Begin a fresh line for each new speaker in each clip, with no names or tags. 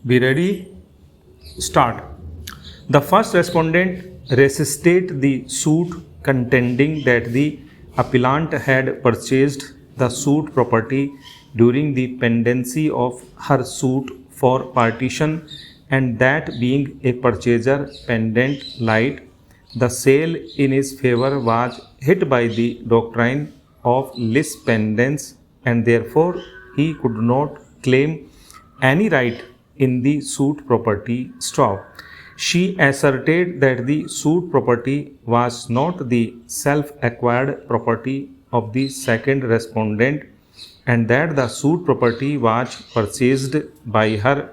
Be ready? Start. The first respondent resisted the suit, contending that the appellant had purchased the suit property during the pendency of her suit for partition, and that being a purchaser pendent light, the sale in his favor was hit by the doctrine of lis pendens, and therefore he could not claim any right in the suit property stop. She asserted that the suit property was not the self acquired property of the second respondent, and that the suit property was purchased by her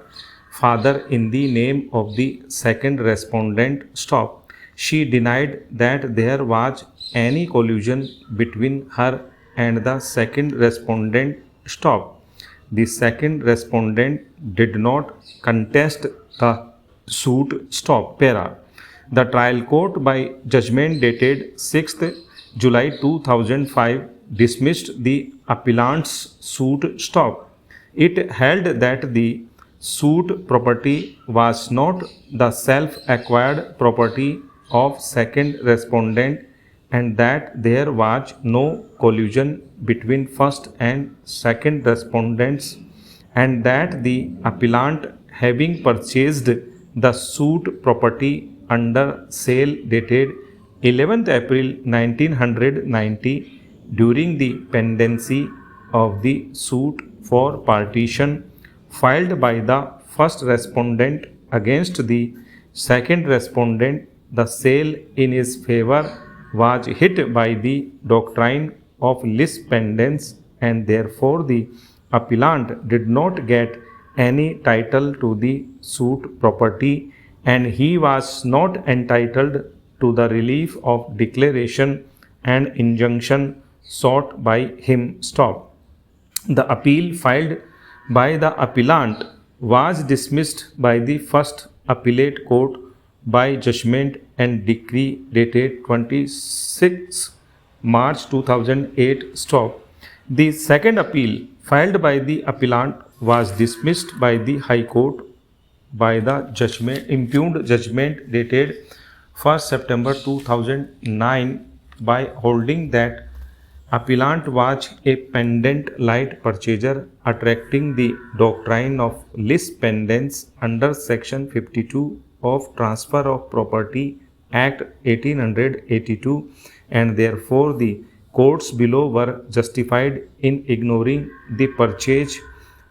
father in the name of the second respondent stop. She denied that there was any collusion between her and the second respondent stop. The second respondent did not contest the suit stop para. The trial court by judgment dated 6th July 2005 dismissed the appellant's suit stop. It held that the suit property was not the self-acquired property of second respondent, and that there was no collusion between first and second respondents, and that the appellant, having purchased the suit property under sale dated 11th April 1990 during the pendency of the suit for partition filed by the first respondent against the second respondent, the sale in his favor was hit by the doctrine of lis pendens, and therefore the appellant did not get any title to the suit property, and he was not entitled to the relief of declaration and injunction sought by him stop. The appeal filed by the appellant was dismissed by the first appellate court by judgment and decree dated 26 March 2008 stop. The second appeal filed by the appellant was dismissed by the High Court by the impugned judgment dated 1st September 2009 by holding that appellant was a pendent light purchaser, attracting the doctrine of lis pendens under section 52 of Transfer of Property Act 1882, and therefore the courts below were justified in ignoring the purchase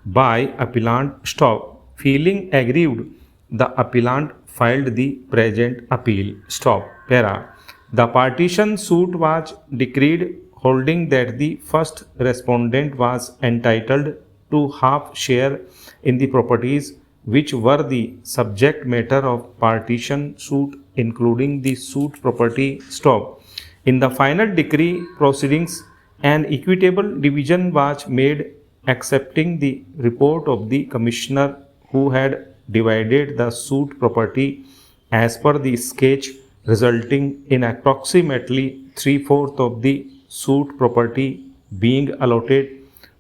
by appellant stop. Feeling aggrieved, the appellant filed the present appeal stop para. The partition suit was decreed, holding that the first respondent was entitled to half share in the properties which were the subject matter of partition suit, including the suit property stop. In the final decree proceedings, an equitable division was made, accepting the report of the commissioner who had divided the suit property as per the sketch, resulting in approximately 3/4 of the suit property being allotted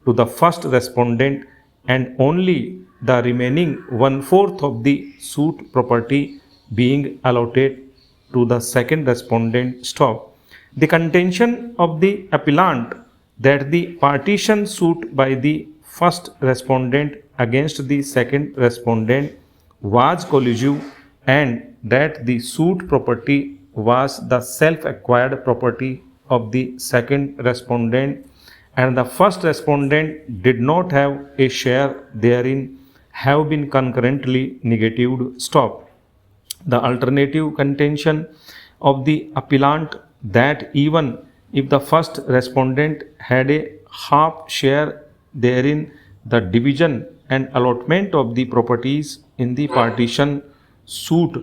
to the first respondent and only the remaining 1/4 of the suit property being allotted to the second respondent stop. The contention of the appellant that the partition suit by the first respondent against the second respondent was collusive, and that the suit property was the self-acquired property of the second respondent, and the first respondent did not have a share therein, have been concurrently negatived stop. The alternative contention of the appellant that even if the first respondent had a half share therein, the division and allotment of the properties in the partition suit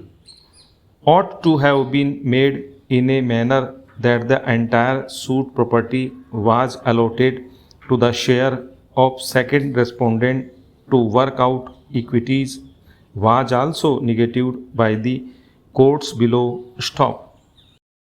ought to have been made in a manner that the entire suit property was allotted to the share of second respondent to work out equities, was also negatived by the courts below stop.